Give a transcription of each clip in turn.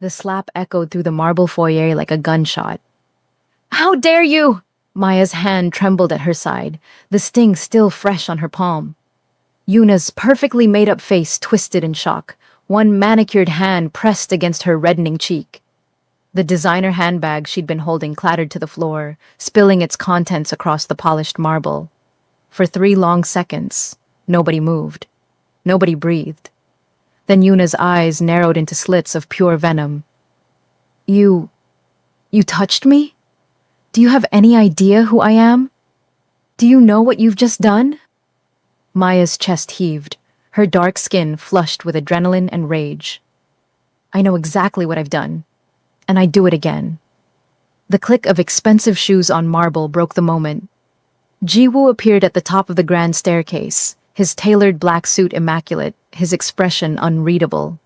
The slap echoed through the marble foyer like a gunshot. How dare you! Maya's hand trembled at her side, the sting still fresh on her palm. Yuna's perfectly made-up face twisted in shock, one manicured hand pressed against her reddening cheek. The designer handbag she'd been holding clattered to the floor, spilling its contents across the polished marble. For 3 long seconds, nobody moved. Nobody breathed. Then Yuna's eyes narrowed into slits of pure venom. You touched me? Do you have any idea who I am? Do you know what you've just done? Maya's chest heaved, her dark skin flushed with adrenaline and rage. I know exactly what I've done, and I'd do it again. The click of expensive shoes on marble broke the moment. Jiwoo appeared at the top of the grand staircase, his tailored black suit immaculate, his expression unreadable.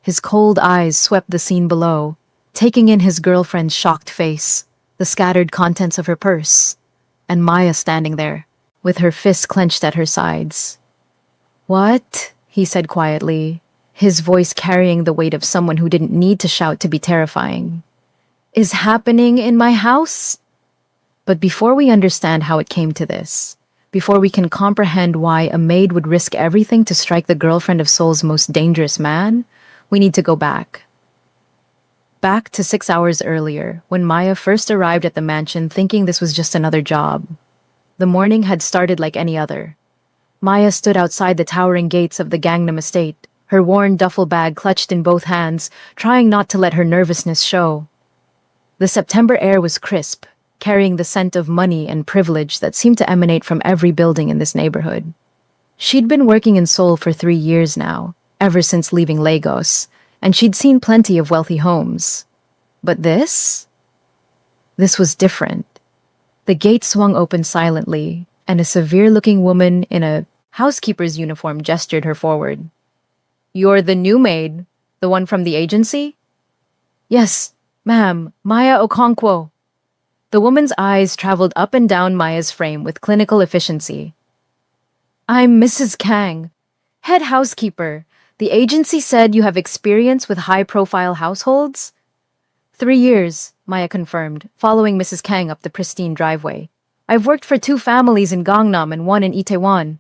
His cold eyes swept the scene below, taking in his girlfriend's shocked face, the scattered contents of her purse, and Maya standing there, with her fists clenched at her sides. What? He said quietly, his voice carrying the weight of someone who didn't need to shout to be terrifying. Is happening in my house? But before we understand how it came to this, before we can comprehend why a maid would risk everything to strike the girlfriend of Seoul's most dangerous man, we need to go back. Back to 6 hours earlier, when Maya first arrived at the mansion thinking this was just another job. The morning had started like any other. Maya stood outside the towering gates of the Gangnam estate, her worn duffel bag clutched in both hands, trying not to let her nervousness show. The September air was crisp, carrying the scent of money and privilege that seemed to emanate from every building in this neighborhood. She'd been working in Seoul for 3 years now, ever since leaving Lagos, and she'd seen plenty of wealthy homes. But this? This was different. The gate swung open silently, and a severe-looking woman in a housekeeper's uniform gestured her forward. You're the new maid, the one from the agency? Yes, ma'am, Maya Okonkwo. The woman's eyes traveled up and down Maya's frame with clinical efficiency. I'm Mrs. Kang, head housekeeper. The agency said you have experience with high-profile households? 3 years, Maya confirmed, following Mrs. Kang up the pristine driveway. I've worked for 2 families in Gangnam and 1 in Itaewon.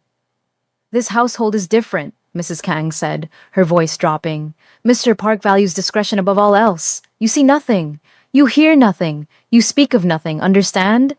This household is different, Mrs. Kang said, her voice dropping. Mr. Park values discretion above all else. You see nothing. You hear nothing. You speak of nothing, understand?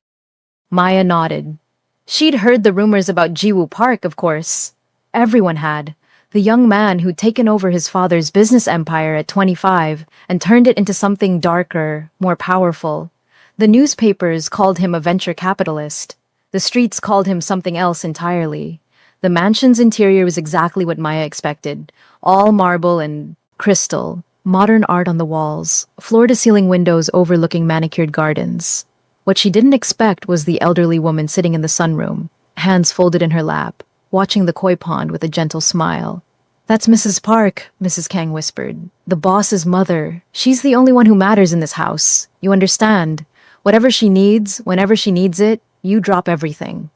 Maya nodded. She'd heard the rumors about Jiwoo Park, of course. Everyone had. The young man who'd taken over his father's business empire at 25 and turned it into something darker, more powerful. The newspapers called him a venture capitalist. The streets called him something else entirely. The mansion's interior was exactly what Maya expected. All marble and crystal, modern art on the walls, floor-to-ceiling windows overlooking manicured gardens. What she didn't expect was the elderly woman sitting in the sunroom, hands folded in her lap, watching the koi pond with a gentle smile. That's Mrs. Park, Mrs. Kang whispered. The boss's mother. She's the only one who matters in this house. You understand? Whatever she needs, whenever she needs it, you drop everything.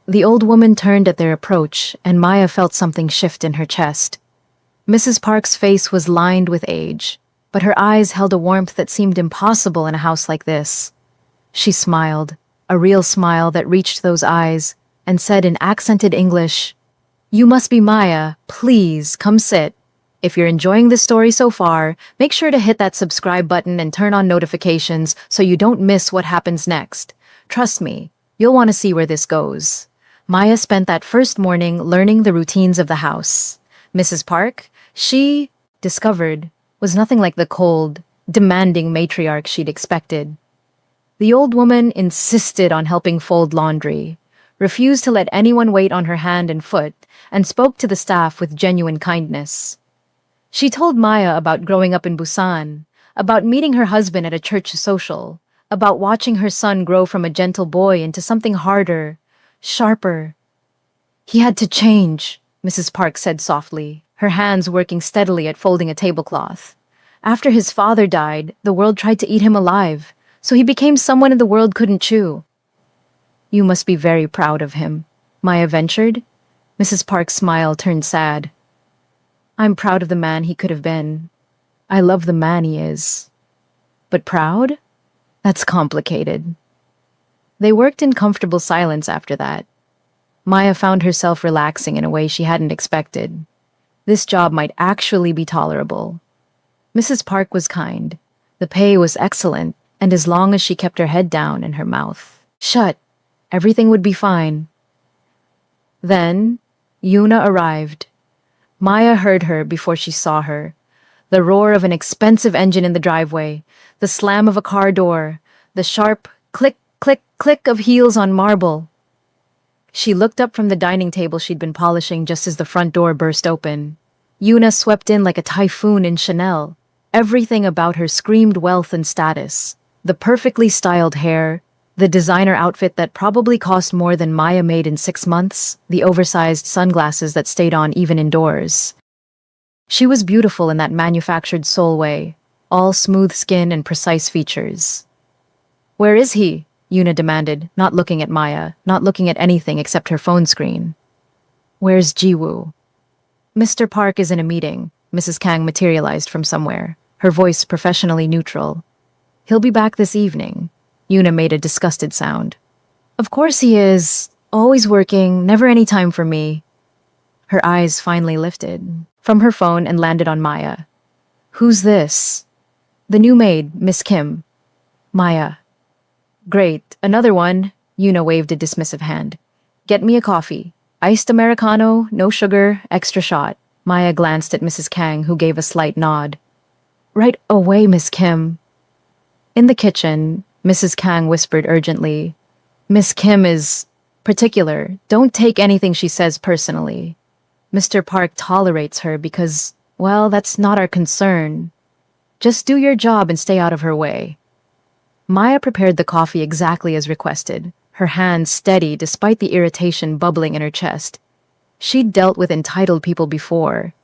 The old woman turned at their approach, and Maya felt something shift in her chest. Mrs. Park's face was lined with age, but her eyes held a warmth that seemed impossible in a house like this. She smiled, a real smile that reached those eyes, and said in accented English, You must be Maya. Please, come sit. If you're enjoying this story so far, make sure to hit that subscribe button and turn on notifications so you don't miss what happens next. Trust me, you'll want to see where this goes. Maya spent that first morning learning the routines of the house. Mrs. Park, she discovered, was nothing like the cold, demanding matriarch she'd expected. The old woman insisted on helping fold laundry, refused to let anyone wait on her hand and foot, and spoke to the staff with genuine kindness. She told Maya about growing up in Busan, about meeting her husband at a church social, about watching her son grow from a gentle boy into something harder, sharper. He had to change, Mrs. Park said softly, her hands working steadily at folding a tablecloth. After his father died, the world tried to eat him alive, so he became someone the world couldn't chew. You must be very proud of him, Maya ventured. Mrs. Park's smile turned sad. I'm proud of the man he could have been. I love the man he is. But proud? That's complicated. They worked in comfortable silence after that. Maya found herself relaxing in a way she hadn't expected. This job might actually be tolerable. Mrs. Park was kind. The pay was excellent, and as long as she kept her head down and her mouth shut, everything would be fine. Then, Yuna arrived. Maya heard her before she saw her. The roar of an expensive engine in the driveway, the slam of a car door, the sharp click, click, click of heels on marble. She looked up from the dining table she'd been polishing just as the front door burst open. Yuna swept in like a typhoon in Chanel. Everything about her screamed wealth and status. The perfectly styled hair, the designer outfit that probably cost more than Maya made in 6 months, the oversized sunglasses that stayed on even indoors. She was beautiful in that manufactured soul way, all smooth skin and precise features. "Where is he?" Yuna demanded, not looking at Maya, not looking at anything except her phone screen. "Where's Jiwoo?" "Mr. Park is in a meeting," Mrs. Kang materialized from somewhere, her voice professionally neutral. "He'll be back this evening." Yuna made a disgusted sound. "Of course he is. Always working, never any time for me." Her eyes finally lifted from her phone and landed on Maya. "Who's this?" "The new maid, Miss Kim." "Maya." "Great, another one." Yuna waved a dismissive hand. "Get me a coffee. Iced Americano, no sugar, extra shot." Maya glanced at Mrs. Kang, who gave a slight nod. "Right away, Miss Kim." In the kitchen, Mrs. Kang whispered urgently, "Miss Kim is particular. Don't take anything she says personally. Mr. Park tolerates her because, well, that's not our concern. Just do your job and stay out of her way." Maya prepared the coffee exactly as requested, her hands steady despite the irritation bubbling in her chest. She'd dealt with entitled people before.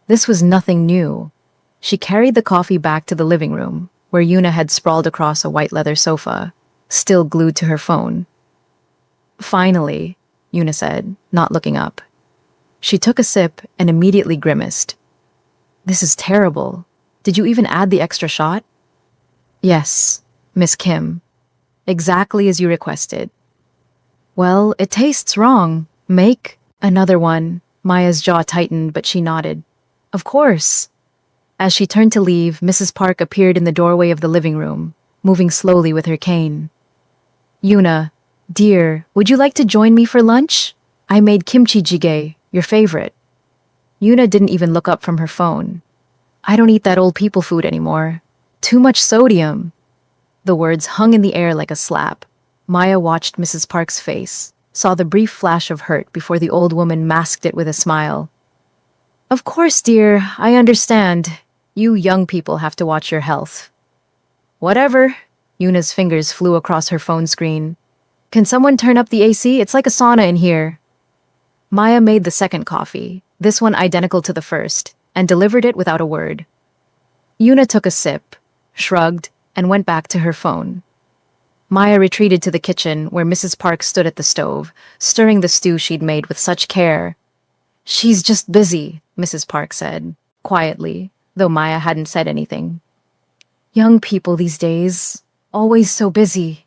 This was nothing new. She carried the coffee back to the living room, where Yuna had sprawled across a white leather sofa, still glued to her phone. "Finally," Yuna said, not looking up. She took a sip and immediately grimaced. "This is terrible. Did you even add the extra shot?" "Yes, Miss Kim. Exactly as you requested." "Well, it tastes wrong. Make another one." Maya's jaw tightened, but she nodded. "Of course." As she turned to leave, Mrs. Park appeared in the doorway of the living room, moving slowly with her cane. "Yuna, dear, would you like to join me for lunch? I made kimchi jjigae, your favorite." Yuna didn't even look up from her phone. "I don't eat that old people food anymore. Too much sodium." The words hung in the air like a slap. Maya watched Mrs. Park's face, saw the brief flash of hurt before the old woman masked it with a smile. "Of course, dear, I understand. You young people have to watch your health." "Whatever." Yuna's fingers flew across her phone screen. "Can someone turn up the AC? It's like a sauna in here." Maya made the second coffee, this one identical to the first, and delivered it without a word. Yuna took a sip, shrugged, and went back to her phone. Maya retreated to the kitchen where Mrs. Park stood at the stove, stirring the stew she'd made with such care. "She's just busy," Mrs. Park said, quietly, though Maya hadn't said anything. "Young people these days, always so busy."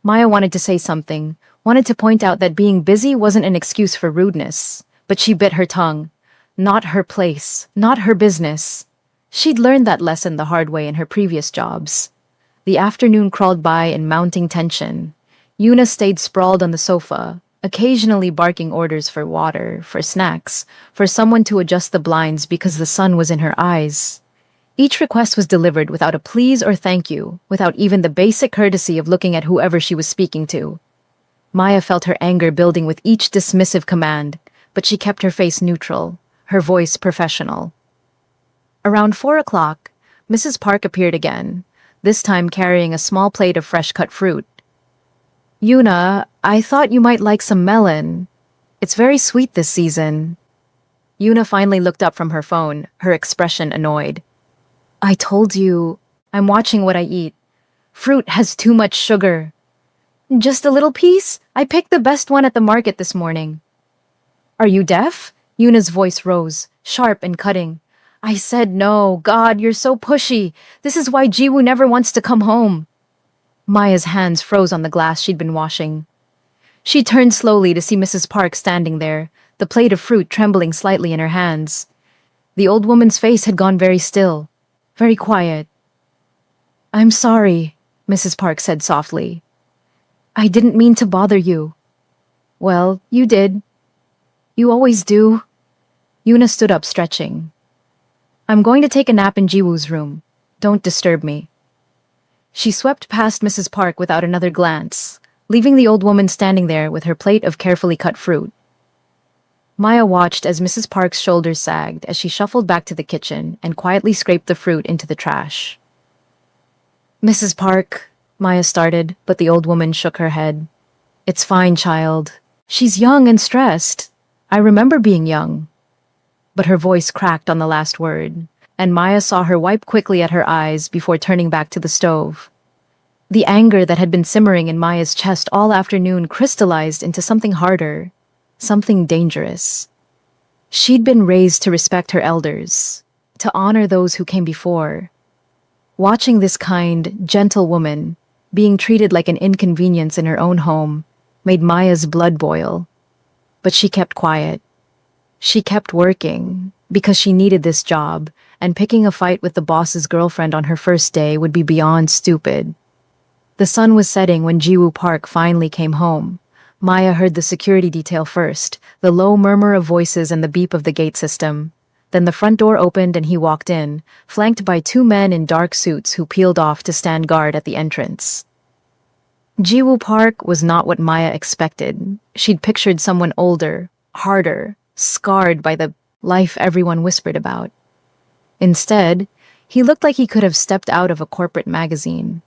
Maya wanted to say something, wanted to point out that being busy wasn't an excuse for rudeness, but she bit her tongue. Not her place, not her business. She'd learned that lesson the hard way in her previous jobs. The afternoon crawled by in mounting tension. Yuna stayed sprawled on the sofa, occasionally barking orders for water, for snacks, for someone to adjust the blinds because the sun was in her eyes. Each request was delivered without a please or thank you, without even the basic courtesy of looking at whoever she was speaking to. Maya felt her anger building with each dismissive command, but she kept her face neutral, her voice professional. Around 4 o'clock, Mrs. Park appeared again, this time carrying a small plate of fresh-cut fruit. "Yuna, I thought you might like some melon. It's very sweet this season." Yuna finally looked up from her phone, her expression annoyed. "I told you, I'm watching what I eat. Fruit has too much sugar." "Just a little piece? I picked the best one at the market this morning." "Are you deaf?" Yuna's voice rose, sharp and cutting. I said no. God, you're so pushy. This is why Jiwoo never wants to come home. Maya's hands froze on the glass she'd been washing. She turned slowly to see Mrs. Park standing there, the plate of fruit trembling slightly in her hands. The old woman's face had gone very still, very quiet. I'm sorry, Mrs. Park said softly. I didn't mean to bother you. Well, you did. You always do. Yuna stood up, stretching. I'm going to take a nap in Jiwoo's room. Don't disturb me. She swept past Mrs. Park without another glance, leaving the old woman standing there with her plate of carefully cut fruit. Maya watched as Mrs. Park's shoulders sagged as she shuffled back to the kitchen and quietly scraped the fruit into the trash. Mrs. Park, Maya started, but the old woman shook her head. It's fine, child. She's young and stressed. I remember being young. But her voice cracked on the last word, and Maya saw her wipe quickly at her eyes before turning back to the stove. The anger that had been simmering in Maya's chest all afternoon crystallized into something harder, something dangerous. She'd been raised to respect her elders, to honor those who came before. Watching this kind, gentle woman being treated like an inconvenience in her own home made Maya's blood boil. But she kept quiet. She kept working because she needed this job, and picking a fight with the boss's girlfriend on her first day would be beyond stupid. The sun was setting when Jiwoo Park finally came home. Maya heard the security detail first, the low murmur of voices and the beep of the gate system. Then the front door opened and he walked in, flanked by two men in dark suits who peeled off to stand guard at the entrance. Jiwoo Park was not what Maya expected. She'd pictured someone older, harder, scarred by the life everyone whispered about. Instead, he looked like he could have stepped out of a corporate magazine.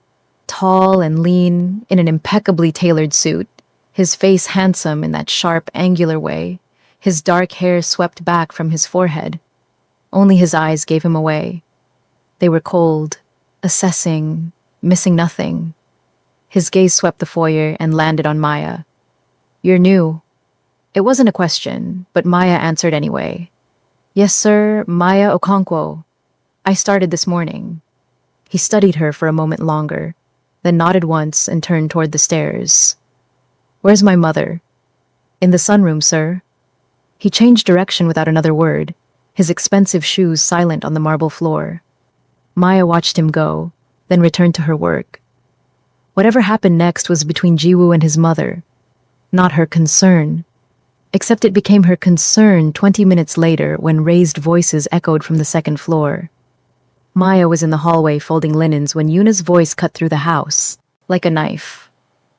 Tall and lean, in an impeccably tailored suit, his face handsome in that sharp, angular way, his dark hair swept back from his forehead. Only his eyes gave him away. They were cold, assessing, missing nothing. His gaze swept the foyer and landed on Maya. You're new. It wasn't a question, but Maya answered anyway. Yes, sir, Maya Okonkwo. I started this morning. He studied her for a moment longer, then nodded once and turned toward the stairs. Where's my mother? In the sunroom, sir. He changed direction without another word, his expensive shoes silent on the marble floor. Maya watched him go, then returned to her work. Whatever happened next was between Jiwoo and his mother, not her concern. Except it became her concern 20 minutes later when raised voices echoed from the second floor. Maya was in the hallway folding linens when Yuna's voice cut through the house, like a knife.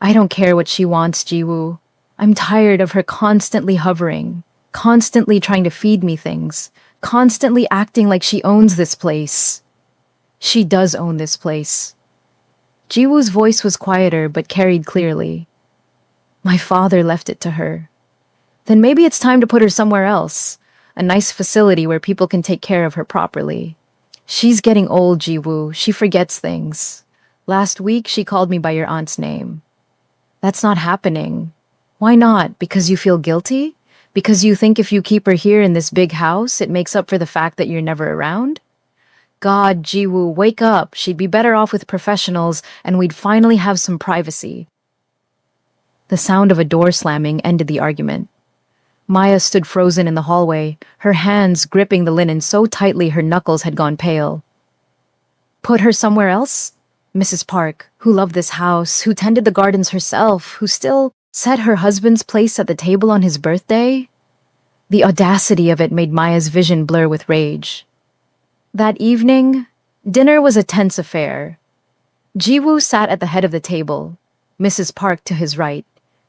I don't care what she wants, Jiwoo. I'm tired of her constantly hovering, constantly trying to feed me things, constantly acting like she owns this place. She does own this place. Jiwoo's voice was quieter but carried clearly. My father left it to her. Then maybe it's time to put her somewhere else, a nice facility where people can take care of her properly. She's getting old, Jiwoo. She forgets things. Last week, she called me by your aunt's name. That's not happening. Why not? Because you feel guilty? Because you think if you keep her here in this big house, it makes up for the fact that you're never around? God, Jiwoo, wake up. She'd be better off with professionals, and we'd finally have some privacy. The sound of a door slamming ended the argument. Maya stood frozen in the hallway, her hands gripping the linen so tightly her knuckles had gone pale. Put her somewhere else? Mrs. Park, who loved this house, who tended the gardens herself, who still set her husband's place at the table on his birthday? The audacity of it made Maya's vision blur with rage. That evening, dinner was a tense affair. Jiwoo sat at the head of the table, Mrs. Park to his right,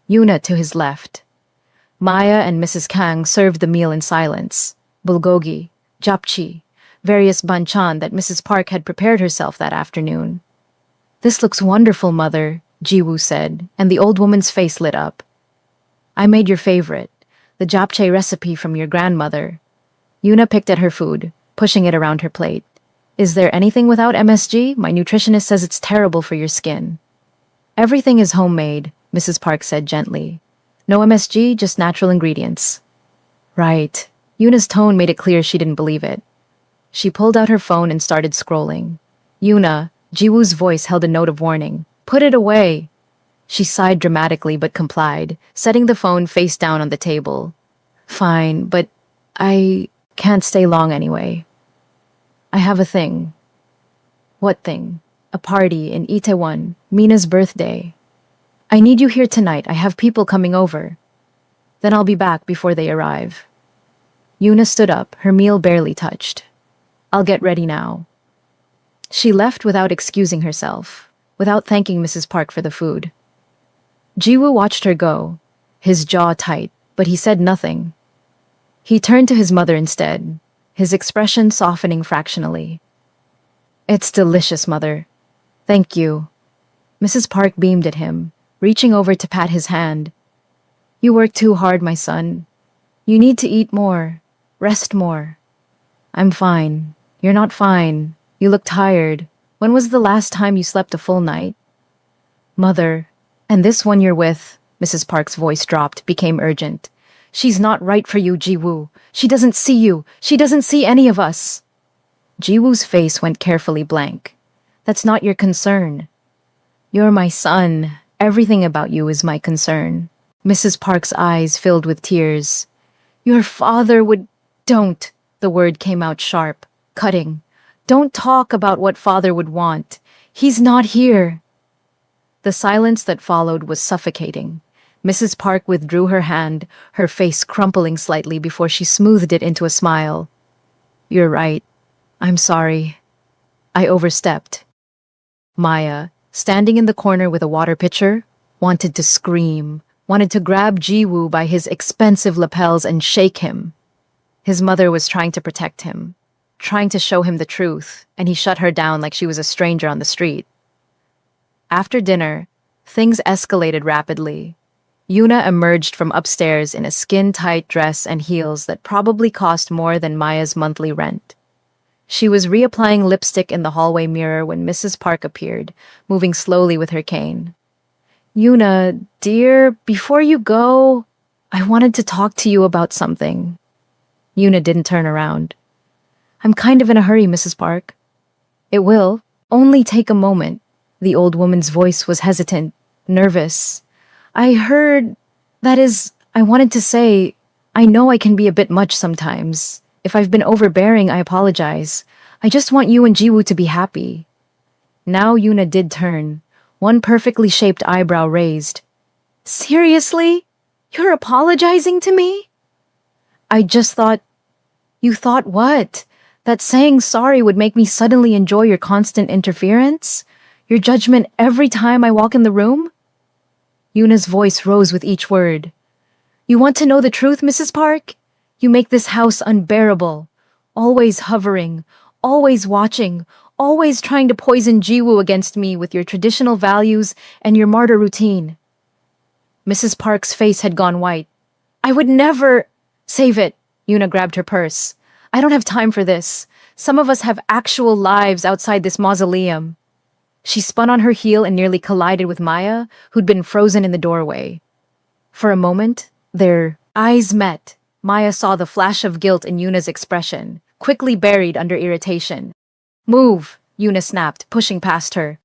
Yuna to his left. Maya and Mrs. Kang served the meal in silence. Bulgogi, japchae, various banchan that Mrs. Park had prepared herself that afternoon. This looks wonderful, Mother, Jiwoo said, and the old woman's face lit up. I made your favorite, the japchae recipe from your grandmother. Yuna picked at her food, pushing it around her plate. Is there anything without MSG? My nutritionist says it's terrible for your skin. Everything is homemade, Mrs. Park said gently. No MSG, just natural ingredients. Right. Yuna's tone made it clear she didn't believe it. She pulled out her phone and started scrolling. Yuna, Jiwoo's voice held a note of warning. Put it away. She sighed dramatically but complied, setting the phone face down on the table. Fine, but I can't stay long anyway. I have a thing. What thing? A party in Itaewon, Mina's birthday. I need you here tonight. I have people coming over. Then I'll be back before they arrive. Yuna stood up, her meal barely touched. I'll get ready now. She left without excusing herself, without thanking Mrs. Park for the food. Jiwoo watched her go, his jaw tight, but he said nothing. He turned to his mother instead, his expression softening fractionally. It's delicious, Mother. Thank you. Mrs. Park beamed at him, reaching over to pat his hand. You work too hard, my son. You need to eat more, rest more. I'm fine. You're not fine. You look tired. When was the last time you slept a full night? Mother, and this one you're with, Mrs. Park's voice dropped, became urgent. She's not right for you, Jiwoo. She doesn't see you. She doesn't see any of us. Jiwoo's face went carefully blank. That's not your concern. You're my son. Everything about you is my concern. Mrs. Park's eyes filled with tears. Your father would... Don't. The word came out sharp, cutting. Don't talk about what father would want. He's not here. The silence that followed was suffocating. Mrs. Park withdrew her hand, her face crumpling slightly before she smoothed it into a smile. You're right. I'm sorry. I overstepped. Maya, standing in the corner with a water pitcher, wanted to scream, wanted to grab Jiwoo by his expensive lapels and shake him. His mother was trying to protect him, trying to show him the truth, and he shut her down like she was a stranger on the street. After dinner, things escalated rapidly. Yuna emerged from upstairs in a skin-tight dress and heels that probably cost more than Maya's monthly rent. She was reapplying lipstick in the hallway mirror when Mrs. Park appeared, moving slowly with her cane. Yuna, dear, before you go, I wanted to talk to you about something. Yuna didn't turn around. I'm kind of in a hurry, Mrs. Park. It will only take a moment. The old woman's voice was hesitant, nervous. I wanted to say, I know I can be a bit much sometimes. If I've been overbearing, I apologize. I just want you and Jiwoo to be happy. Now Yuna did turn, one perfectly shaped eyebrow raised. Seriously? You're apologizing to me? I just thought... You thought what? That saying sorry would make me suddenly enjoy your constant interference? Your judgment every time I walk in the room? Yuna's voice rose with each word. You want to know the truth, Mrs. Park? You make this house unbearable. Always hovering, always watching, always trying to poison Jiwoo against me with your traditional values and your martyr routine. Mrs. Park's face had gone white. I would never... Save it. Yuna grabbed her purse. I don't have time for this. Some of us have actual lives outside this mausoleum. She spun on her heel and nearly collided with Maya, who'd been frozen in the doorway. For a moment, their eyes met. Maya saw the flash of guilt in Yuna's expression, quickly buried under irritation. Move, Yuna snapped, pushing past her.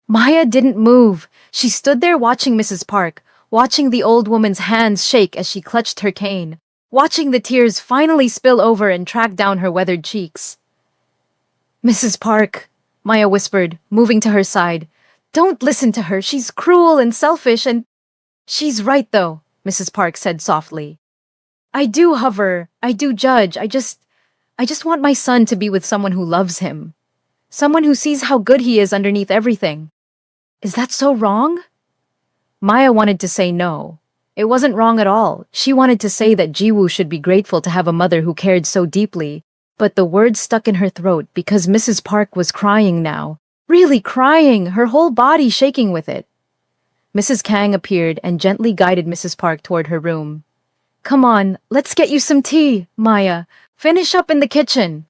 Maya didn't move. She stood there watching Mrs. Park, watching the old woman's hands shake as she clutched her cane, watching the tears finally spill over and track down her weathered cheeks. Mrs. Park, Maya whispered, moving to her side. Don't listen to her. She's cruel and selfish and... She's right, though, Mrs. Park said softly. I do hover. I do judge. I just want my son to be with someone who loves him. Someone who sees how good he is underneath everything. Is that so wrong? Maya wanted to say no. It wasn't wrong at all. She wanted to say that Jiwoo should be grateful to have a mother who cared so deeply, but the words stuck in her throat because Mrs. Park was crying now. Really crying, her whole body shaking with it. Mrs. Kang appeared and gently guided Mrs. Park toward her room. Come on, let's get you some tea, Maya. Finish up in the kitchen.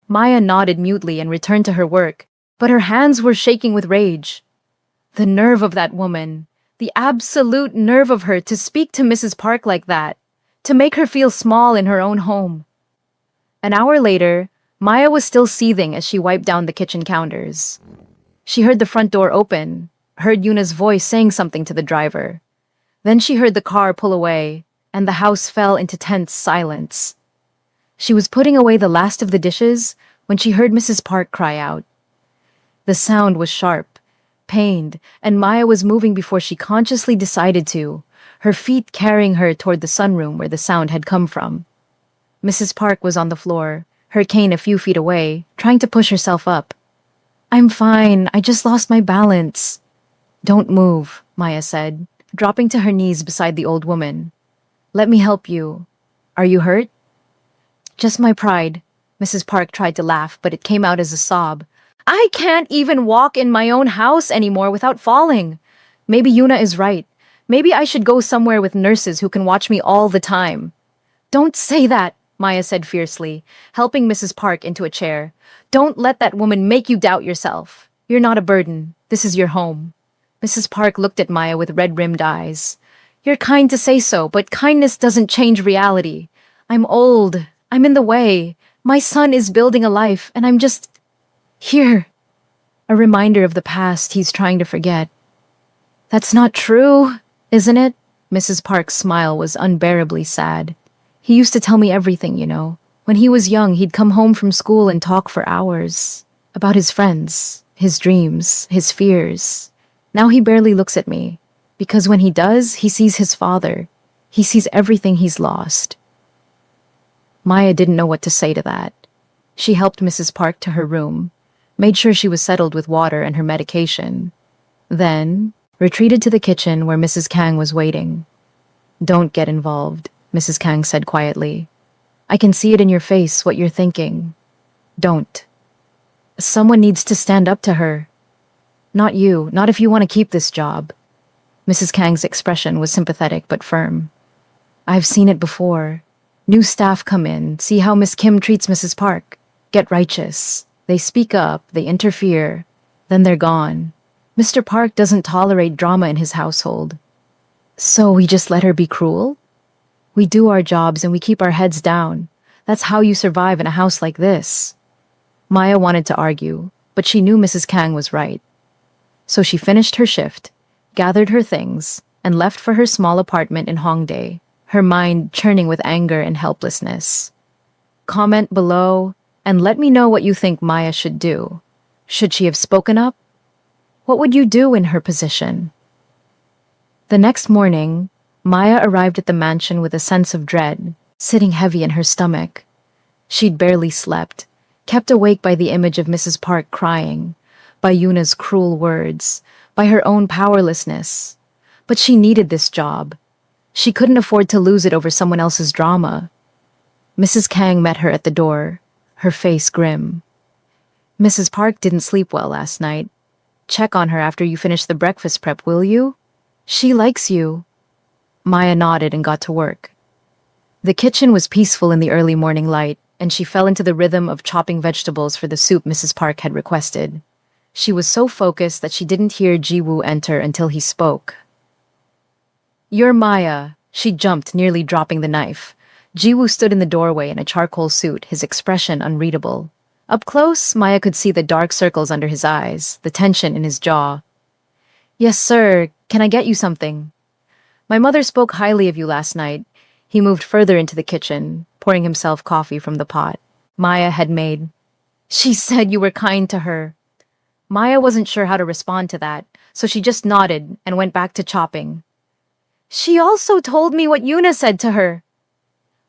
Maya nodded mutely and returned to her work, but her hands were shaking with rage. The nerve of that woman. The absolute nerve of her to speak to Mrs. Park like that, to make her feel small in her own home. An hour later, Maya was still seething as she wiped down the kitchen counters. She heard the front door open, heard Yuna's voice saying something to the driver. Then she heard the car pull away, and the house fell into tense silence. She was putting away the last of the dishes when she heard Mrs. Park cry out. The sound was sharp, pained, and Maya was moving before she consciously decided to, her feet carrying her toward the sunroom where the sound had come from. Mrs. Park was on the floor, her cane a few feet away, trying to push herself up. "I'm fine, I just lost my balance." "Don't move," Maya said, dropping to her knees beside the old woman. "Let me help you. Are you hurt?" "Just my pride." Mrs. Park tried to laugh, but it came out as a sob. "I can't even walk in my own house anymore without falling. Maybe Yuna is right. Maybe I should go somewhere with nurses who can watch me all the time." "Don't say that," Maya said fiercely, helping Mrs. Park into a chair. "Don't let that woman make you doubt yourself. You're not a burden. This is your home." Mrs. Park looked at Maya with red-rimmed eyes. "You're kind to say so, but kindness doesn't change reality. I'm old. I'm in the way. My son is building a life, and I'm just here. A reminder of the past he's trying to forget." "That's not true, isn't it?" Mrs. Park's smile was unbearably sad. "He used to tell me everything, you know. When he was young, he'd come home from school and talk for hours. About his friends, his dreams, his fears. Now he barely looks at me. Because when he does, he sees his father. He sees everything he's lost." Maya didn't know what to say to that. She helped Mrs. Park to her room, made sure she was settled with water and her medication, then retreated to the kitchen where Mrs. Kang was waiting. "Don't get involved," Mrs. Kang said quietly. "I can see it in your face what you're thinking. Don't. Someone needs to stand up to her. Not you, not if you want to keep this job." Mrs. Kang's expression was sympathetic but firm. "I've seen it before. New staff come in, see how Miss Kim treats Mrs. Park. Get righteous. They speak up, they interfere. Then they're gone. Mr. Park doesn't tolerate drama in his household. So we just let her be cruel? We do our jobs and we keep our heads down. That's how you survive in a house like this." Maya wanted to argue, but she knew Mrs. Kang was right. So she finished her shift, gathered her things, and left for her small apartment in Hongdae, her mind churning with anger and helplessness. Comment below and let me know what you think Maya should do. Should she have spoken up? What would you do in her position? The next morning, Maya arrived at the mansion with a sense of dread, sitting heavy in her stomach. She'd barely slept, kept awake by the image of Mrs. Park crying, by Yuna's cruel words, by her own powerlessness. But she needed this job. She couldn't afford to lose it over someone else's drama. Mrs. Kang met her at the door, her face grim. "Mrs. Park didn't sleep well last night. Check on her after you finish the breakfast prep, will you? She likes you." Maya nodded and got to work. The kitchen was peaceful in the early morning light, and she fell into the rhythm of chopping vegetables for the soup Mrs. Park had requested. She was so focused that she didn't hear Ji-woo enter until he spoke. "You're Maya." She jumped, nearly dropping the knife. Ji-woo stood in the doorway in a charcoal suit, his expression unreadable. Up close, Maya could see the dark circles under his eyes, the tension in his jaw. "Yes, sir. Can I get you something?" "My mother spoke highly of you last night." He moved further into the kitchen, pouring himself coffee from the pot Maya had made. "She said you were kind to her." Maya wasn't sure how to respond to that, so she just nodded and went back to chopping. "She also told me what Yuna said to her."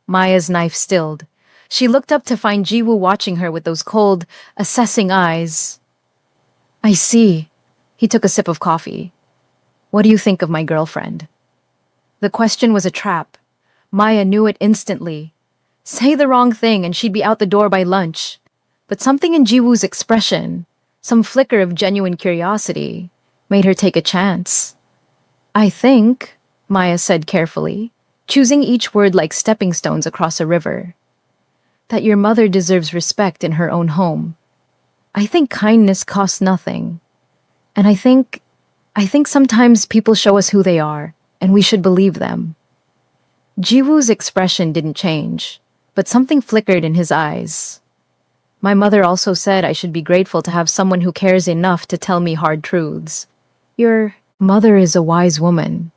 Maya's knife stilled. She looked up to find Ji-woo watching her with those cold, assessing eyes. "I see." He took a sip of coffee. "What do you think of my girlfriend?" The question was a trap. Maya knew it instantly. Say the wrong thing and she'd be out the door by lunch. But something in Ji-woo's expression, some flicker of genuine curiosity, made her take a chance. "I think," Maya said carefully, choosing each word like stepping stones across a river, "that your mother deserves respect in her own home. I think kindness costs nothing. And I think sometimes people show us who they are, and we should believe them." Ji-woo's expression didn't change, but something flickered in his eyes. My mother also said I should be grateful to have someone who cares enough to tell me hard truths. Your mother is a wise woman.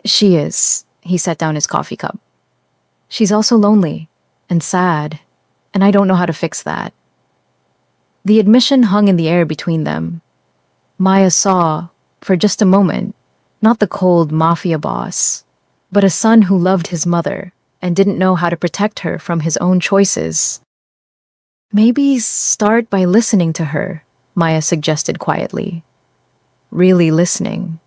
She is. He set down his coffee cup. She's also lonely and sad, and I don't know how to fix that. The admission hung in the air between them. Maya saw, for just a moment, not the cold mafia boss, but a son who loved his mother and didn't know how to protect her from his own choices. Maybe start by listening to her, Maya suggested quietly. Really listening.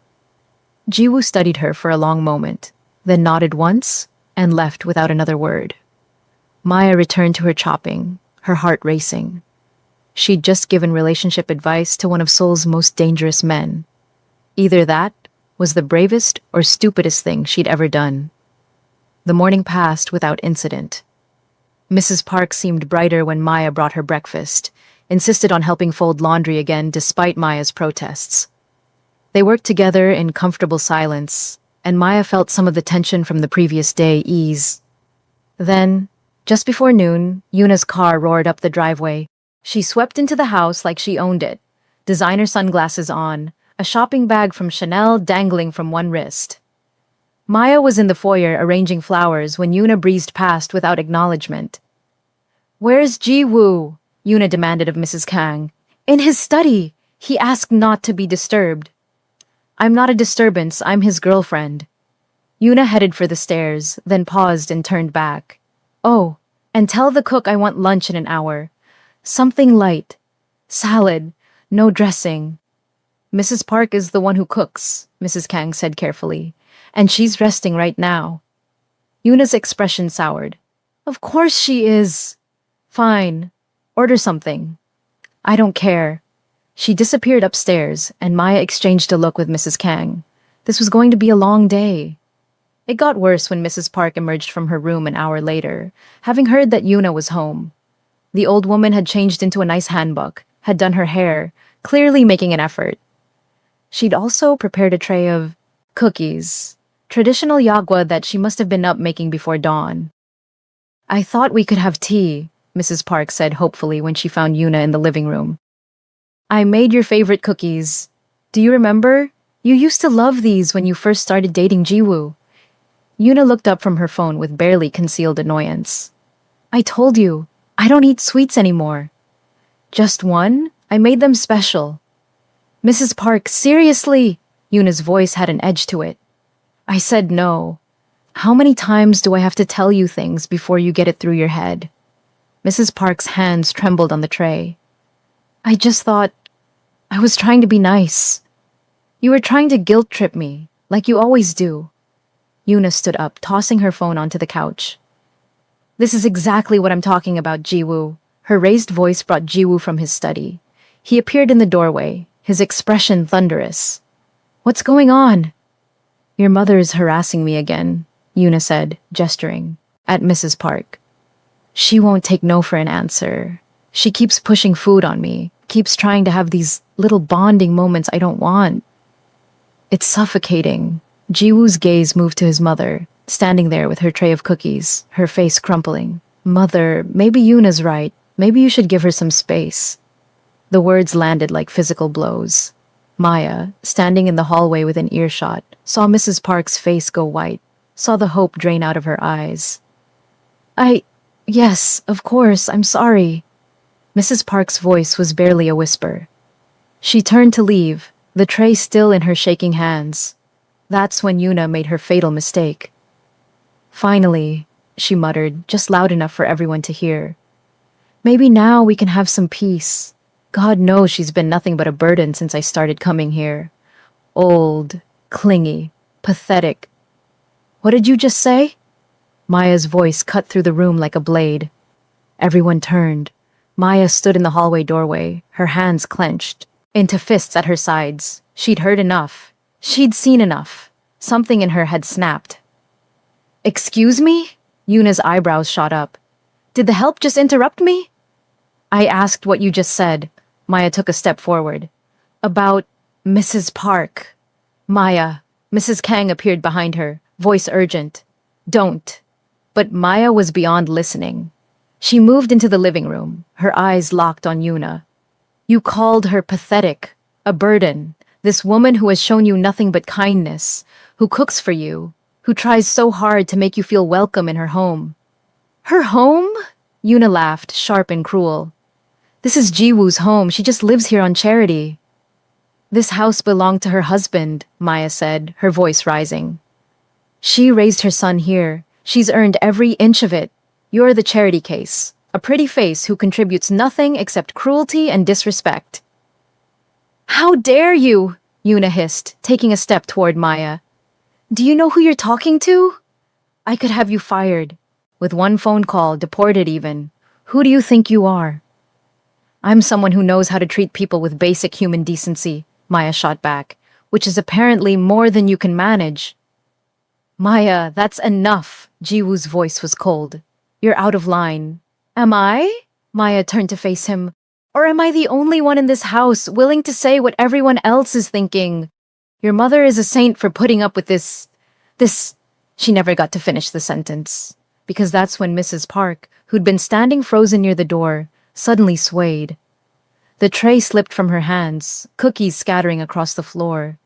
Jiwoo studied her for a long moment, then nodded once and left without another word. Maya returned to her chopping, her heart racing. She'd just given relationship advice to one of Seoul's most dangerous men. Either that was the bravest or stupidest thing she'd ever done. The morning passed without incident. Mrs. Park seemed brighter when Maya brought her breakfast, insisted on helping fold laundry again despite Maya's protests. They worked together in comfortable silence, and Maya felt some of the tension from the previous day ease. Then, just before noon, Yuna's car roared up the driveway. She swept into the house like she owned it, designer sunglasses on, a shopping bag from Chanel dangling from one wrist. Maya was in the foyer arranging flowers when Yuna breezed past without acknowledgement. "Where's Ji-woo?" Yuna demanded of Mrs. Kang. "In his study. He asked not to be disturbed." "I'm not a disturbance, I'm his girlfriend." Yuna headed for the stairs, then paused and turned back. "Oh, and tell the cook I want lunch in an hour. Something light. Salad. No dressing." "Mrs. Park is the one who cooks," Mrs. Kang said carefully, "and she's resting right now." Yuna's expression soured. "Of course she is." "Fine. Order something." "I don't care." She disappeared upstairs, and Maya exchanged a look with Mrs. Kang. This was going to be a long day. It got worse when Mrs. Park emerged from her room an hour later, having heard that Yuna was home. The old woman had changed into a nice hanbok, had done her hair, clearly making an effort. She'd also prepared a tray of cookies, traditional yagwa that she must have been up making before dawn. "I thought we could have tea," Mrs. Park said hopefully when she found Yuna in the living room. "I made your favorite cookies. Do you remember? You used to love these when you first started dating Jiwoo." Yuna looked up from her phone with barely concealed annoyance. "I told you, I don't eat sweets anymore." "Just one? I made them special." "Mrs. Park, seriously?" Yuna's voice had an edge to it. "I said no. How many times do I have to tell you things before you get it through your head?" Mrs. Park's hands trembled on the tray. "I just thought I was trying to be nice." "You were trying to guilt trip me, like you always do." Yuna stood up, tossing her phone onto the couch. "This is exactly what I'm talking about, Jiwoo." Her raised voice brought Jiwoo from his study. He appeared in the doorway, his expression thunderous. "What's going on?" "Your mother is harassing me again," Yuna said, gesturing, at Mrs. Park. "She won't take no for an answer. She keeps pushing food on me, keeps trying to have these little bonding moments I don't want. It's suffocating." Jiwoo's gaze moved to his mother, standing there with her tray of cookies, her face crumpling. "Mother, maybe Yuna's right. Maybe you should give her some space." The words landed like physical blows. Maya, standing in the hallway within earshot, saw Mrs. Park's face go white, saw the hope drain out of her eyes. Yes, of course, I'm sorry." Mrs. Park's voice was barely a whisper. She turned to leave, the tray still in her shaking hands. That's when Yuna made her fatal mistake. "Finally," she muttered, just loud enough for everyone to hear. "Maybe now we can have some peace. God knows she's been nothing but a burden since I started coming here. Old, clingy, pathetic." "What did you just say?" Maya's voice cut through the room like a blade. Everyone turned. Maya stood in the hallway doorway, her hands clenched, into fists at her sides. She'd heard enough. She'd seen enough. Something in her had snapped. "Excuse me?" Yuna's eyebrows shot up. "Did the help just interrupt me?" "I asked what you just said." Maya took a step forward. "About Mrs. Park." "Maya." Mrs. Kang appeared behind her, voice urgent. "Don't." But Maya was beyond listening. She moved into the living room, her eyes locked on Yuna. You called her pathetic, a burden, this woman who has shown you nothing but kindness, who cooks for you, who tries so hard to make you feel welcome in her home. Her home? Yuna laughed, sharp and cruel. This is Jiwoo's home. She just lives here on charity. This house belonged to her husband, Maya said, her voice rising. She raised her son here. She's earned every inch of it. You're the charity case, a pretty face who contributes nothing except cruelty and disrespect. How dare you? Yuna hissed, taking a step toward Maya. Do you know who you're talking to? I could have you fired. With one phone call, deported even. Who do you think you are? I'm someone who knows how to treat people with basic human decency, Maya shot back, which is apparently more than you can manage. Maya, that's enough. Jiwoo's voice was cold. You're out of line. Am I? Maya turned to face him. Or am I the only one in this house willing to say what everyone else is thinking? Your mother is a saint for putting up with this. She never got to finish the sentence, because that's when Mrs. Park, who'd been standing frozen near the door, suddenly swayed. The tray slipped from her hands, cookies scattering across the floor.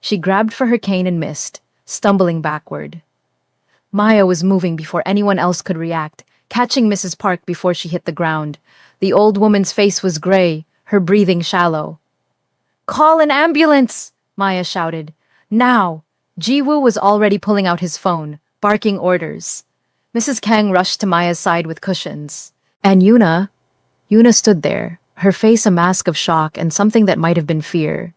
She grabbed for her cane and missed, stumbling backward. Maya was moving before anyone else could react, catching Mrs. Park before she hit the ground. The old woman's face was gray, her breathing shallow. Call an ambulance! Maya shouted. Now! Jiwoo was already pulling out his phone, barking orders. Mrs. Kang rushed to Maya's side with cushions. And Yuna stood there, her face a mask of shock and something that might have been fear.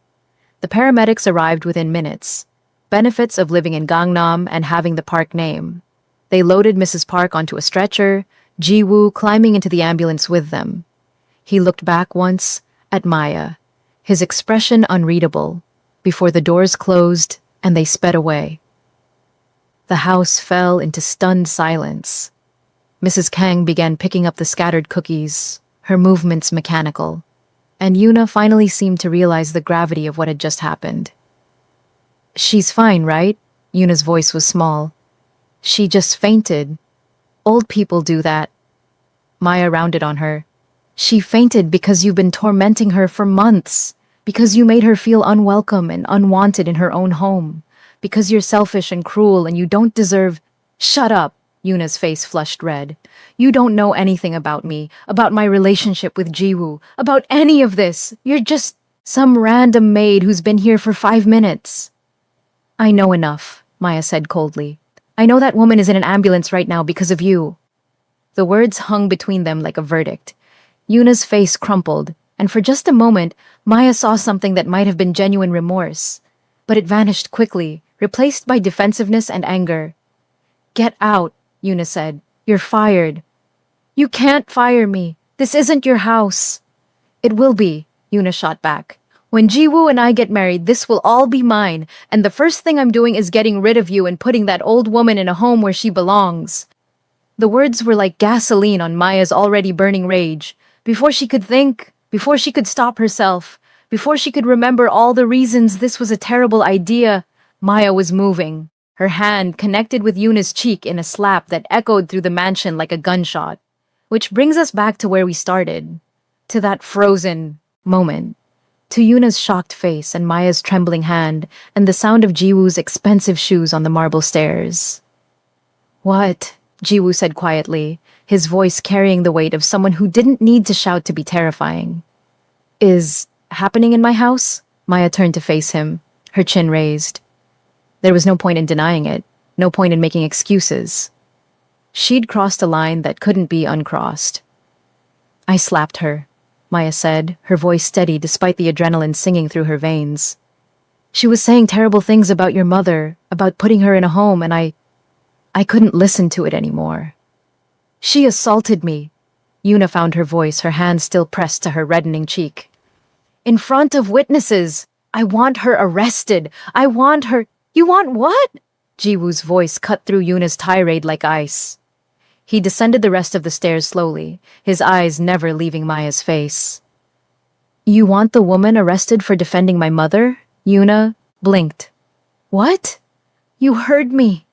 The paramedics arrived within minutes. Benefits of living in Gangnam and having the park name. They loaded Mrs. Park onto a stretcher, Jiwoo climbing into the ambulance with them. He looked back once at Maya, his expression unreadable, before the doors closed and they sped away. The house fell into stunned silence. Mrs. Kang began picking up the scattered cookies, her movements mechanical, and Yuna finally seemed to realize the gravity of what had just happened. She's fine, right? Yuna's voice was small. She just fainted. Old people do that. Maya rounded on her. She fainted because you've been tormenting her for months, because you made her feel unwelcome and unwanted in her own home, because you're selfish and cruel and you don't deserve— Shut up, Yuna's face flushed red. You don't know anything about me, about my relationship with Jiwoo, about any of this. You're just some random maid who's been here for 5 minutes. I know enough, Maya said coldly. I know that woman is in an ambulance right now because of you. The words hung between them like a verdict. Yuna's face crumpled, and for just a moment, Maya saw something that might have been genuine remorse. But it vanished quickly, replaced by defensiveness and anger. Get out, Yuna said. You're fired. You can't fire me. This isn't your house. It will be, Yuna shot back. When Jiwoo and I get married, this will all be mine, and the first thing I'm doing is getting rid of you and putting that old woman in a home where she belongs. The words were like gasoline on Maya's already burning rage. Before she could think, before she could stop herself, before she could remember all the reasons this was a terrible idea, Maya was moving, her hand connected with Yuna's cheek in a slap that echoed through the mansion like a gunshot. Which brings us back to where we started, to that frozen moment. To Yuna's shocked face and Maya's trembling hand and the sound of Jiwoo's expensive shoes on the marble stairs. What? Jiwoo said quietly, his voice carrying the weight of someone who didn't need to shout to be terrifying. Is happening in my house? Maya turned to face him, her chin raised. There was no point in denying it, no point in making excuses. She'd crossed a line that couldn't be uncrossed. I slapped her, Maya said, her voice steady despite the adrenaline singing through her veins. She was saying terrible things about your mother, about putting her in a home, and I couldn't listen to it anymore. She assaulted me. Yuna found her voice, her hand still pressed to her reddening cheek. In front of witnesses. I want her arrested. I want her— You want what? Jiwoo's voice cut through Yuna's tirade like ice. He descended the rest of the stairs slowly, his eyes never leaving Maya's face. You want the woman arrested for defending my mother? Yuna blinked. What? You heard me.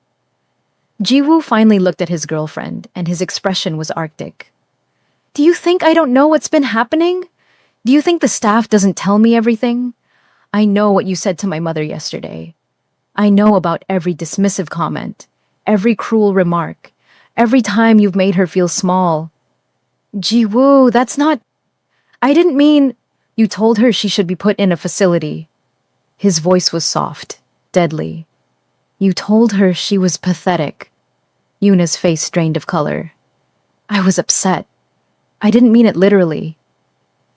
Jiwoo finally looked at his girlfriend, and his expression was arctic. Do you think I don't know what's been happening? Do you think the staff doesn't tell me everything? I know what you said to my mother yesterday. I know about every dismissive comment, every cruel remark, every time you've made her feel small. Ji-woo, that's not... I didn't mean... You told her she should be put in a facility. His voice was soft, deadly. You told her she was pathetic. Yuna's face drained of color. I was upset. I didn't mean it literally.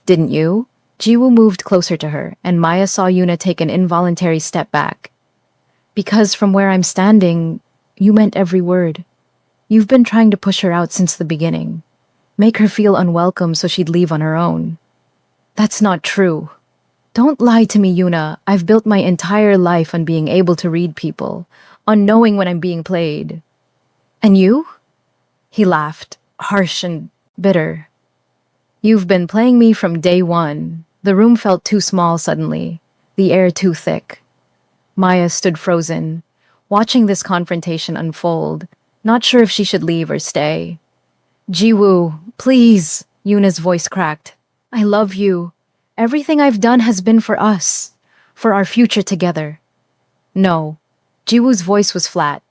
Didn't you? Ji-woo moved closer to her, and Maya saw Yuna take an involuntary step back. Because from where I'm standing, you meant every word. You've been trying to push her out since the beginning. Make her feel unwelcome so she'd leave on her own. That's not true. Don't lie to me, Yuna. I've built my entire life on being able to read people, on knowing when I'm being played. And you? He laughed, harsh and bitter. You've been playing me from day one. The room felt too small suddenly, the air too thick. Maya stood frozen, watching this confrontation unfold, not sure if she should leave or stay. Ji-woo, please, Yuna's voice cracked. I love you. Everything I've done has been for us, for our future together. No, Ji-woo's voice was flat.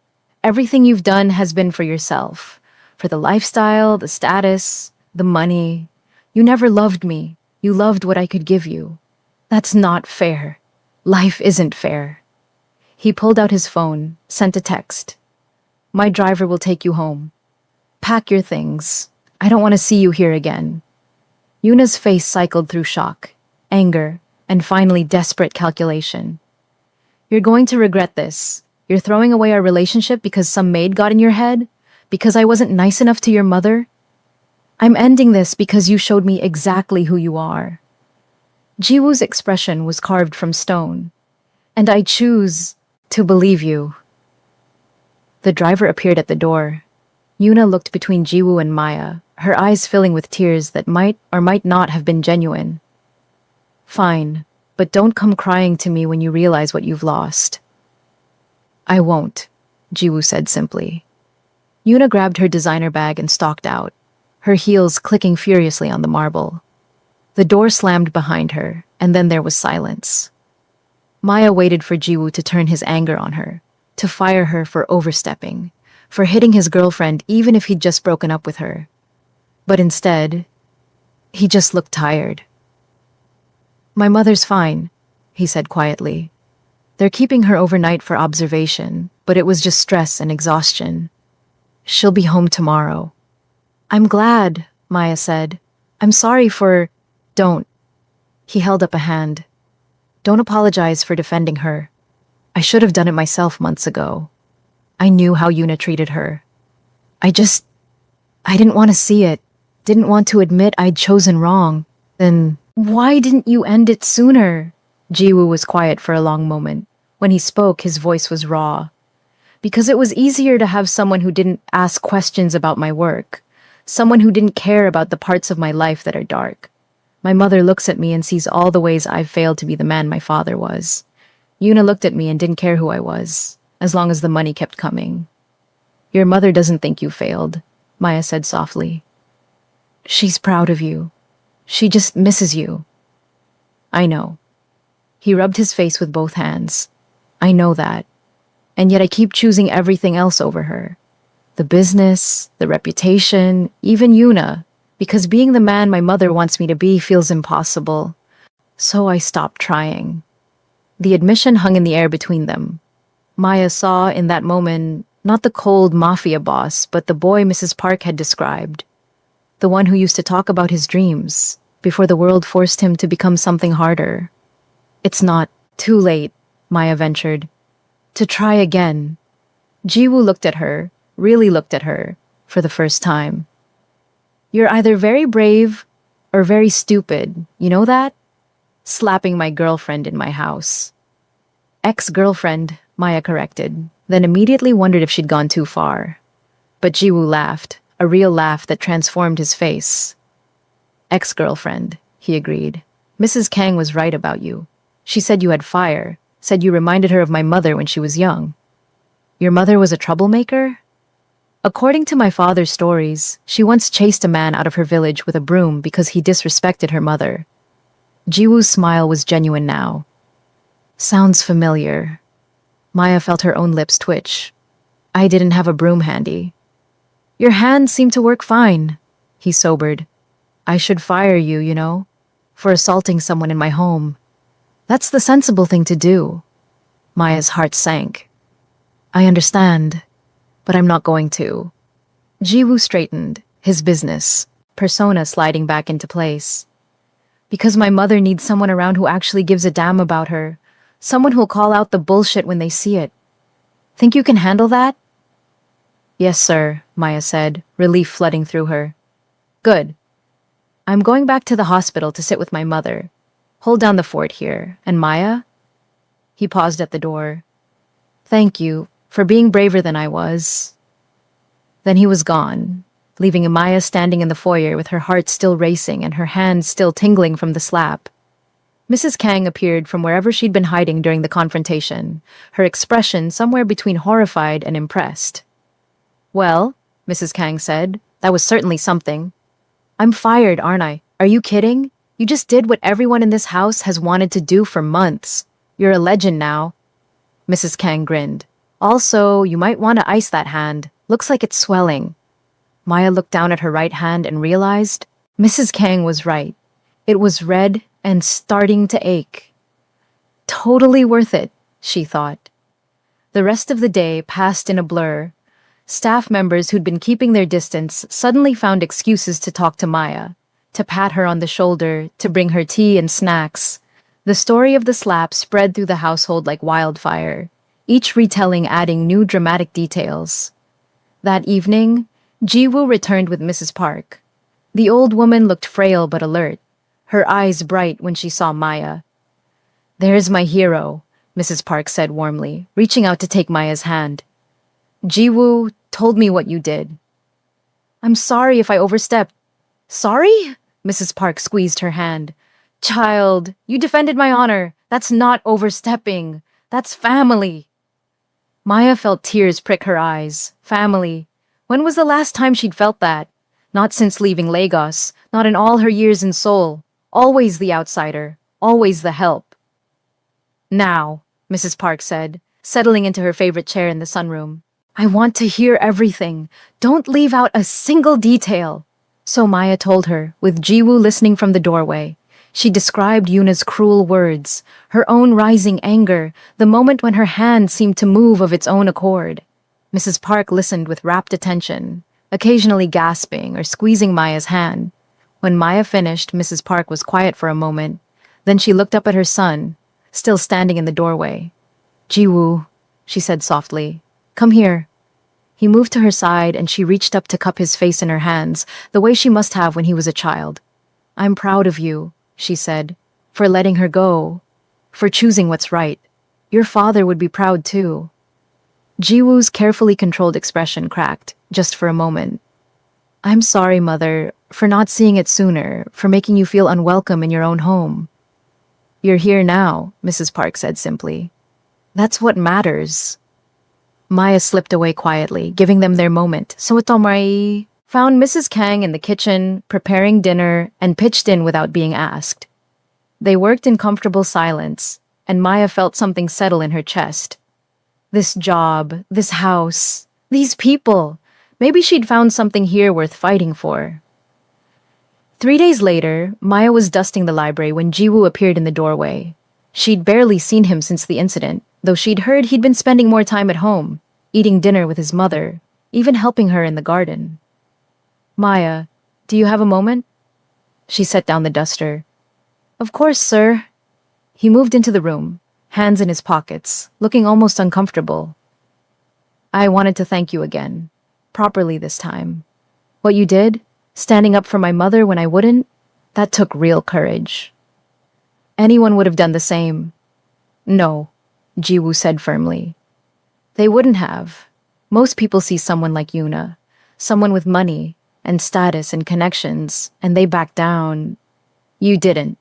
Everything you've done has been for yourself, for the lifestyle, the status, the money. You never loved me. You loved what I could give you. That's not fair. Life isn't fair. He pulled out his phone, sent a text. My driver will take you home. Pack your things. I don't want to see you here again. Yuna's face cycled through shock, anger, and finally desperate calculation. You're going to regret this. You're throwing away our relationship because some maid got in your head? Because I wasn't nice enough to your mother? I'm ending this because you showed me exactly who you are. Ji-woo's expression was carved from stone, and I choose to believe you. The driver appeared at the door. Yuna looked between Ji-woo and Maya, her eyes filling with tears that might or might not have been genuine. Fine, but don't come crying to me when you realize what you've lost. I won't, Ji-woo said simply. Yuna grabbed her designer bag and stalked out, her heels clicking furiously on the marble. The door slammed behind her, and then there was silence. Maya waited for Ji-woo to turn his anger on her, to fire her for overstepping, for hitting his girlfriend even if he'd just broken up with her. But instead, he just looked tired. My mother's fine, he said quietly. They're keeping her overnight for observation, but it was just stress and exhaustion. She'll be home tomorrow. I'm glad, Maya said. I'm sorry for... Don't. He held up a hand. Don't apologize for defending her. I should have done it myself months ago. I knew how Yuna treated her. I didn't want to see it. Didn't want to admit I'd chosen wrong. Then why didn't you end it sooner? Ji-woo was quiet for a long moment. When he spoke, his voice was raw. Because it was easier to have someone who didn't ask questions about my work. Someone who didn't care about the parts of my life that are dark. My mother looks at me and sees all the ways I've failed to be the man my father was. Yuna looked at me and didn't care who I was, as long as the money kept coming. Your mother doesn't think you failed, Maya said softly. She's proud of you. She just misses you. I know. He rubbed his face with both hands. I know that. And yet I keep choosing everything else over her. The business, the reputation, even Yuna, because being the man my mother wants me to be feels impossible. So I stopped trying. The admission hung in the air between them. Maya saw in that moment not the cold mafia boss, but the boy Mrs. Park had described. The one who used to talk about his dreams before the world forced him to become something harder. It's not too late, Maya ventured. To try again. Ji-woo looked at her, really looked at her, for the first time. You're either very brave or very stupid, you know that? Slapping my girlfriend in my house. Ex-girlfriend, Maya corrected, then immediately wondered if she'd gone too far. But Ji-woo laughed, a real laugh that transformed his face. Ex-girlfriend, he agreed. Mrs. Kang was right about you. She said you had fire, said you reminded her of my mother when she was young. Your mother was a troublemaker? According to my father's stories, she once chased a man out of her village with a broom because he disrespected her mother. Jiwoo's smile was genuine now. Sounds familiar. Maya felt her own lips twitch. I didn't have a broom handy. Your hands seem to work fine, he sobered. I should fire you, for assaulting someone in my home. That's the sensible thing to do. Maya's heart sank. I understand, but I'm not going to. Jiwoo straightened, his business, persona sliding back into place. Because my mother needs someone around who actually gives a damn about her. Someone who'll call out the bullshit when they see it. Think you can handle that? Yes, sir, Maya said, relief flooding through her. Good. I'm going back to the hospital to sit with my mother. Hold down the fort here. And Maya? He paused at the door. Thank you for being braver than I was. Then he was gone, leaving Maya standing in the foyer with her heart still racing and her hands still tingling from the slap. Mrs. Kang appeared from wherever she'd been hiding during the confrontation, her expression somewhere between horrified and impressed. Well, Mrs. Kang said, that was certainly something. I'm fired, aren't I? Are you kidding? You just did what everyone in this house has wanted to do for months. You're a legend now. Mrs. Kang grinned. Also, you might want to ice that hand. Looks like it's swelling. Maya looked down at her right hand and realized Mrs. Kang was right. It was red and starting to ache. Totally worth it, she thought. The rest of the day passed in a blur. Staff members who'd been keeping their distance suddenly found excuses to talk to Maya, to pat her on the shoulder, to bring her tea and snacks. The story of the slap spread through the household like wildfire, each retelling adding new dramatic details. That evening, Jiwoo returned with Mrs. Park. The old woman looked frail but alert, her eyes bright when she saw Maya. There's my hero, Mrs. Park said warmly, reaching out to take Maya's hand. Jiwoo told me what you did. I'm sorry if I overstepped. Sorry? Mrs. Park squeezed her hand. Child, you defended my honor. That's not overstepping. That's family. Maya felt tears prick her eyes. Family. When was the last time she'd felt that? Not since leaving Lagos, not in all her years in Seoul. Always the outsider, always the help. Now, Mrs. Park said, settling into her favorite chair in the sunroom. I want to hear everything. Don't leave out a single detail. So Maya told her, with Jiwoo listening from the doorway. She described Yuna's cruel words, her own rising anger, the moment when her hand seemed to move of its own accord. Mrs. Park listened with rapt attention, occasionally gasping or squeezing Maya's hand. When Maya finished, Mrs. Park was quiet for a moment. Then she looked up at her son, still standing in the doorway. Jiwoo, she said softly, come here. He moved to her side and she reached up to cup his face in her hands, the way she must have when he was a child. I'm proud of you, she said, for letting her go, for choosing what's right. Your father would be proud too. Jiwoo's carefully controlled expression cracked, just for a moment. I'm sorry, Mother, for not seeing it sooner, for making you feel unwelcome in your own home. You're here now, Mrs. Park said simply. That's what matters. Maya slipped away quietly, giving them their moment. So Tomai found Mrs. Kang in the kitchen, preparing dinner, and pitched in without being asked. They worked in comfortable silence, and Maya felt something settle in her chest. This job, this house, these people. Maybe she'd found something here worth fighting for. 3 days later, Maya was dusting the library when Jiwoo appeared in the doorway. She'd barely seen him since the incident, though she'd heard he'd been spending more time at home, eating dinner with his mother, even helping her in the garden. Maya, do you have a moment? She set down the duster. Of course, sir. He moved into the room, hands in his pockets, looking almost uncomfortable. I wanted to thank you again, properly this time. What you did, standing up for my mother when I wouldn't, that took real courage. Anyone would have done the same. No, Jiwoo said firmly. They wouldn't have. Most people see someone like Yuna, someone with money and status and connections, and they back down. You didn't.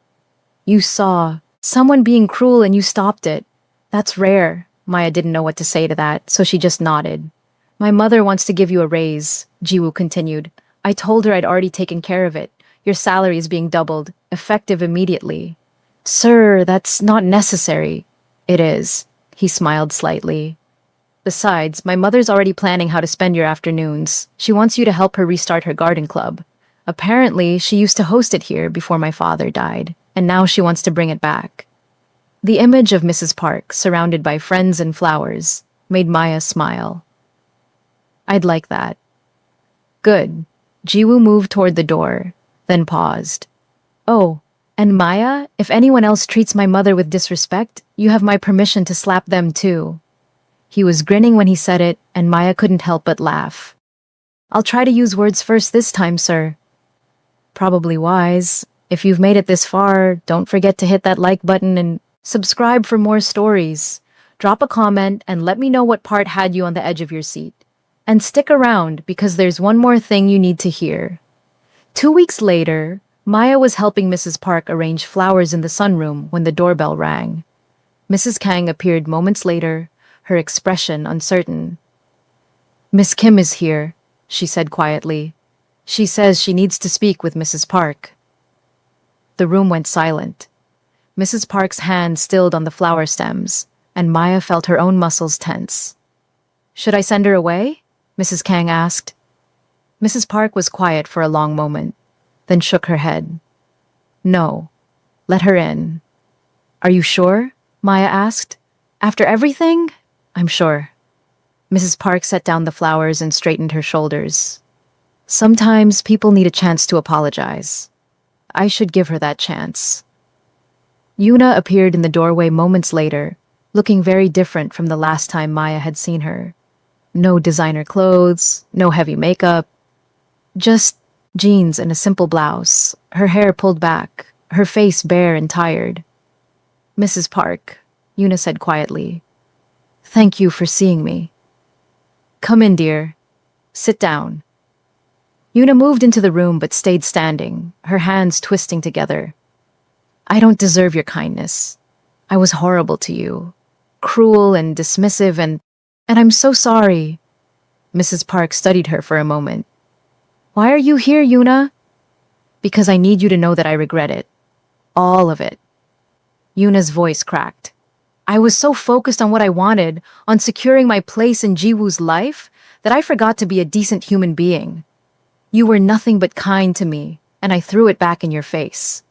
You saw someone being cruel and you stopped it. That's rare. Maya didn't know what to say to that, so she just nodded. My mother wants to give you a raise, Jiwoo continued. I told her I'd already taken care of it. Your salary is being doubled, effective immediately. Sir, that's not necessary. It is. He smiled slightly. Besides, my mother's already planning how to spend your afternoons. She wants you to help her restart her garden club. Apparently, she used to host it here before my father died, and now she wants to bring it back. The image of Mrs. Park, surrounded by friends and flowers, made Maya smile. I'd like that. Good. Jiwoo moved toward the door, then paused. Oh, and Maya, if anyone else treats my mother with disrespect, you have my permission to slap them too. He was grinning when he said it, and Maya couldn't help but laugh. I'll try to use words first this time, sir. Probably wise. If you've made it this far, don't forget to hit that like button and subscribe for more stories. Drop a comment and let me know what part had you on the edge of your seat. And stick around because there's one more thing you need to hear. 2 weeks later, Maya was helping Mrs. Park arrange flowers in the sunroom when the doorbell rang. Mrs. Kang appeared moments later, her expression uncertain. Miss Kim is here, she said quietly. She says she needs to speak with Mrs. Park. The room went silent. Mrs. Park's hand stilled on the flower stems, and Maya felt her own muscles tense. Should I send her away? Mrs. Kang asked. Mrs. Park was quiet for a long moment, then shook her head. No, let her in. Are you sure? Maya asked. After everything? I'm sure. Mrs. Park set down the flowers and straightened her shoulders. Sometimes people need a chance to apologize. I should give her that chance. Yuna appeared in the doorway moments later, looking very different from the last time Maya had seen her. No designer clothes, no heavy makeup, just jeans and a simple blouse, her hair pulled back, her face bare and tired. Mrs. Park, Yuna said quietly, thank you for seeing me. Come in, dear. Sit down. Yuna moved into the room but stayed standing, her hands twisting together. I don't deserve your kindness. I was horrible to you, cruel and dismissive, and I'm so sorry. Mrs. Park studied her for a moment. Why are you here, Yuna? Because I need you to know that I regret it. All of it. Yuna's voice cracked. I was so focused on what I wanted, on securing my place in Jiwoo's life, that I forgot to be a decent human being. You were nothing but kind to me, and I threw it back in your face.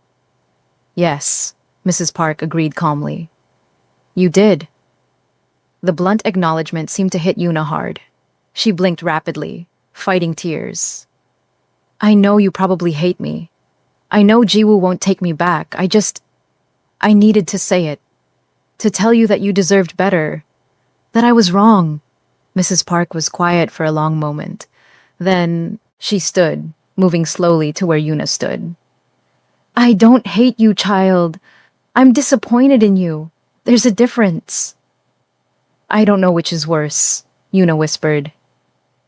Yes, Mrs. Park agreed calmly. You did. The blunt acknowledgement seemed to hit Yuna hard. She blinked rapidly, fighting tears. I know you probably hate me. I know Jiwoo won't take me back. I needed to say it. To tell you that you deserved better. That I was wrong. Mrs. Park was quiet for a long moment. Then she stood, moving slowly to where Yuna stood. I don't hate you, child. I'm disappointed in you. There's a difference. I don't know which is worse, Yuna whispered.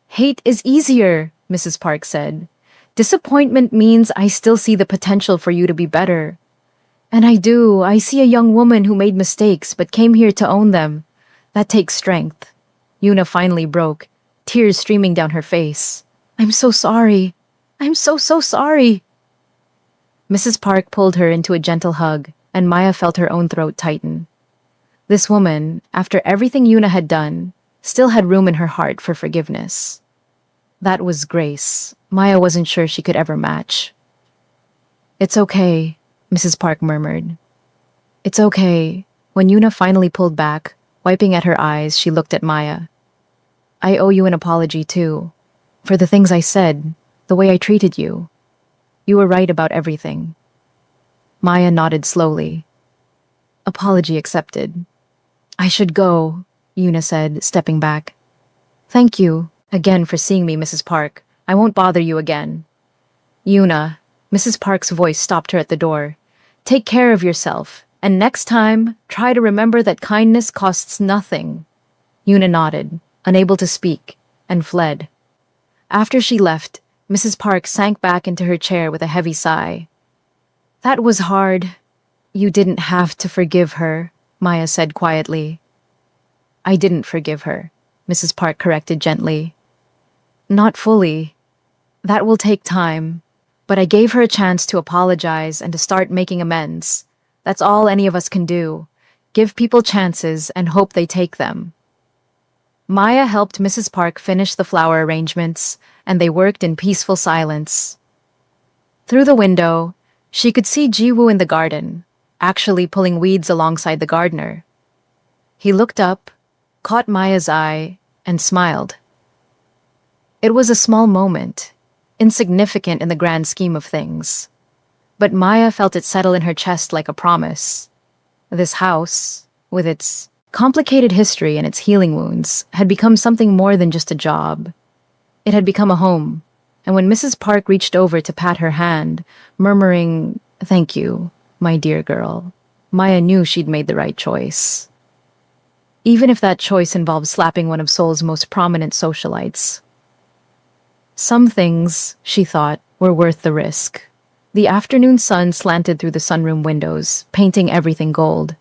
Hate is easier, Mrs. Park said. Disappointment means I still see the potential for you to be better. And I do. I see a young woman who made mistakes but came here to own them. That takes strength. Yuna finally broke, tears streaming down her face. I'm so sorry. I'm so sorry. Mrs. Park pulled her into a gentle hug, and Maya felt her own throat tighten. This woman, after everything Yuna had done, still had room in her heart for forgiveness. That was grace Maya wasn't sure she could ever match. It's okay, Mrs. Park murmured. It's okay. When Yuna finally pulled back, wiping at her eyes, she looked at Maya. I owe you an apology, too. For the things I said, the way I treated you. You were right about everything. Maya nodded slowly. Apology accepted. I should go, Yuna said, stepping back. Thank you, again for seeing me, Mrs. Park. I won't bother you again. Yuna, Mrs. Park's voice stopped her at the door. Take care of yourself, and next time, try to remember that kindness costs nothing. Yuna nodded, unable to speak, and fled. After she left, Mrs. Park sank back into her chair with a heavy sigh. That was hard. You didn't have to forgive her, Maya said quietly. I didn't forgive her, Mrs. Park corrected gently. Not fully. That will take time. But I gave her a chance to apologize and to start making amends. That's all any of us can do. Give people chances and hope they take them. Maya helped Mrs. Park finish the flower arrangements, and they worked in peaceful silence. Through the window, she could see Jiwoo in the garden, actually pulling weeds alongside the gardener. He looked up, caught Maya's eye, and smiled. It was a small moment, insignificant in the grand scheme of things. But Maya felt it settle in her chest like a promise. This house, with its complicated history and its healing wounds, had become something more than just a job. It had become a home, and when Mrs. Park reached over to pat her hand, murmuring, "Thank you, my dear girl," Maya knew she'd made the right choice. Even if that choice involved slapping one of Seoul's most prominent socialites. Some things, she thought, were worth the risk. The afternoon sun slanted through the sunroom windows, painting everything gold.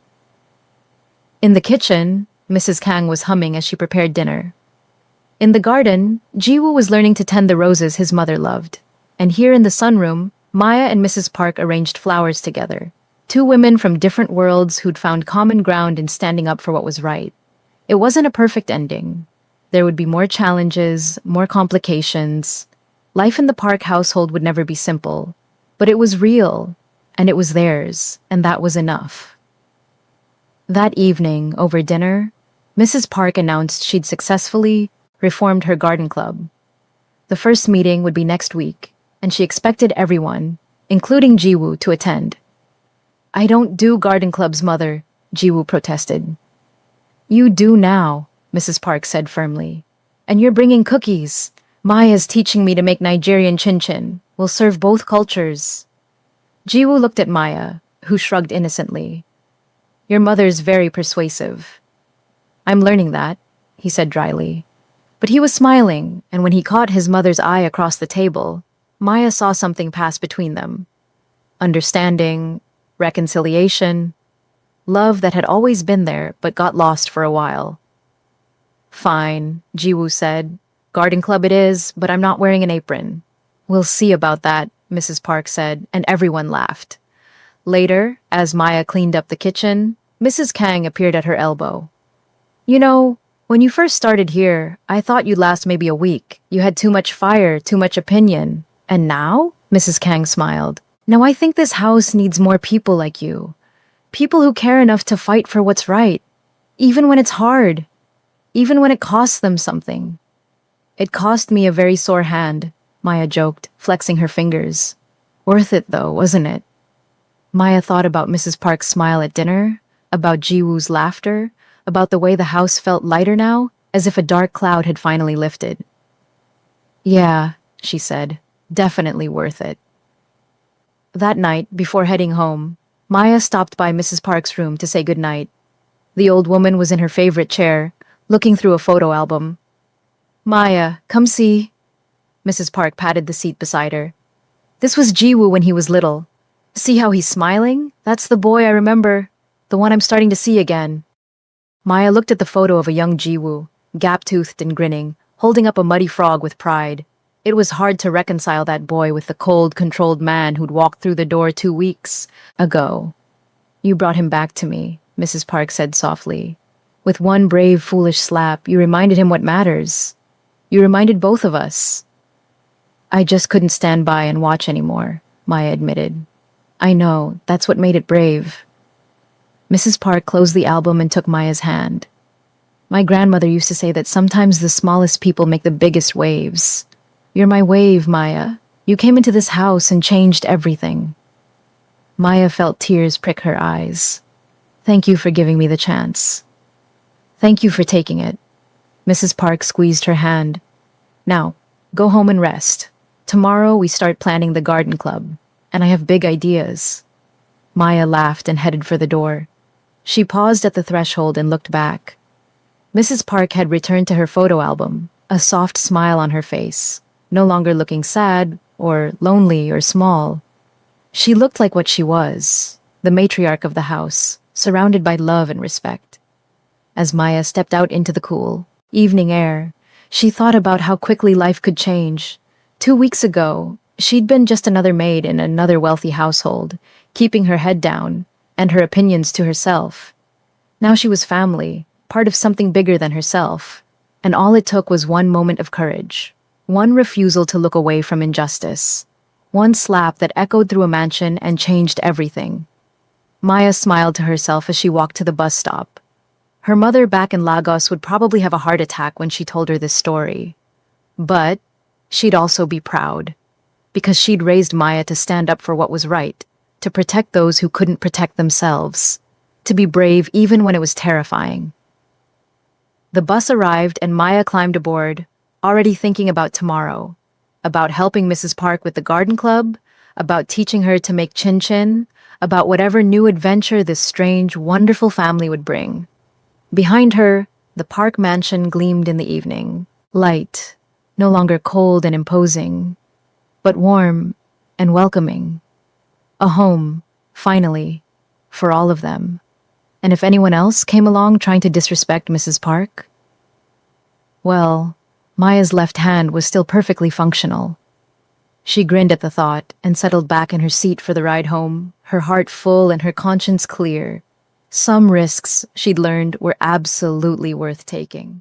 In the kitchen, Mrs. Kang was humming as she prepared dinner. In the garden, Jiwoo was learning to tend the roses his mother loved. And here in the sunroom, Maya and Mrs. Park arranged flowers together. Two women from different worlds who'd found common ground in standing up for what was right. It wasn't a perfect ending. There would be more challenges, more complications. Life in the Park household would never be simple. But it was real, and it was theirs, and that was enough. That evening, over dinner, Mrs. Park announced she'd successfully reformed her garden club. The first meeting would be next week, and she expected everyone, including Jiwoo, to attend. "I don't do garden clubs, Mother," Jiwoo protested. "You do now," Mrs. Park said firmly. "And you're bringing cookies. Maya's teaching me to make Nigerian chin-chin. We'll serve both cultures." Jiwoo looked at Maya, who shrugged innocently. "Your mother's very persuasive." "I'm learning that," he said dryly. But he was smiling, and when he caught his mother's eye across the table, Maya saw something pass between them. Understanding, reconciliation, love that had always been there but got lost for a while. "Fine," Jiwoo said. "Garden club it is, but I'm not wearing an apron." "We'll see about that," Mrs. Park said, and everyone laughed. Later, as Maya cleaned up the kitchen, Mrs. Kang appeared at her elbow. "You know, when you first started here, I thought you'd last maybe a week. You had too much fire, too much opinion. And now?" Mrs. Kang smiled. "Now I think this house needs more people like you. People who care enough to fight for what's right, even when it's hard, even when it costs them something." "It cost me a very sore hand," Maya joked, flexing her fingers. "Worth it though, wasn't it?" Maya thought about Mrs. Park's smile at dinner, about Jiwoo's laughter, about the way the house felt lighter now, as if a dark cloud had finally lifted. "Yeah," she said, "definitely worth it." That night, before heading home, Maya stopped by Mrs. Park's room to say goodnight. The old woman was in her favorite chair, looking through a photo album. "Maya, come see." Mrs. Park patted the seat beside her. "This was Jiwoo when he was little. See how he's smiling? That's the boy I remember, the one I'm starting to see again." Maya looked at the photo of a young Jiwoo, gap-toothed and grinning, holding up a muddy frog with pride. It was hard to reconcile that boy with the cold, controlled man who'd walked through the door 2 weeks ago. "You brought him back to me," Mrs. Park said softly. "With one brave, foolish slap, you reminded him what matters. You reminded both of us." "I just couldn't stand by and watch anymore," Maya admitted. "I know, that's what made it brave." Mrs. Park closed the album and took Maya's hand. "My grandmother used to say that sometimes the smallest people make the biggest waves. You're my wave, Maya. You came into this house and changed everything." Maya felt tears prick her eyes. "Thank you for giving me the chance." "Thank you for taking it." Mrs. Park squeezed her hand. "Now, go home and rest. Tomorrow we start planning the garden club, and I have big ideas." Maya laughed and headed for the door. She paused at the threshold and looked back. Mrs. Park had returned to her photo album, a soft smile on her face, no longer looking sad or lonely or small. She looked like what she was, the matriarch of the house, surrounded by love and respect. As Maya stepped out into the cool, Evening air. She thought about how quickly life could change. 2 weeks ago, she'd been just another maid in another wealthy household, keeping her head down and her opinions to herself. Now she was family, part of something bigger than herself. And all it took was one moment of courage, one refusal to look away from injustice, one slap that echoed through a mansion and changed everything. Maya smiled to herself as she walked to the bus stop. Her mother back in Lagos would probably have a heart attack when she told her this story. But she'd also be proud, because she'd raised Maya to stand up for what was right, to protect those who couldn't protect themselves, to be brave even when it was terrifying. The bus arrived and Maya climbed aboard, already thinking about tomorrow, about helping Mrs. Park with the garden club, about teaching her to make chin-chin, about whatever new adventure this strange, wonderful family would bring. Behind her, the Park mansion gleamed in the evening, light, no longer cold and imposing, but warm and welcoming. A home, finally, for all of them. And if anyone else came along trying to disrespect Mrs. Park, well, Maya's left hand was still perfectly functional. She grinned at the thought and settled back in her seat for the ride home, her heart full and her conscience clear. Some risks, she'd learned, were absolutely worth taking.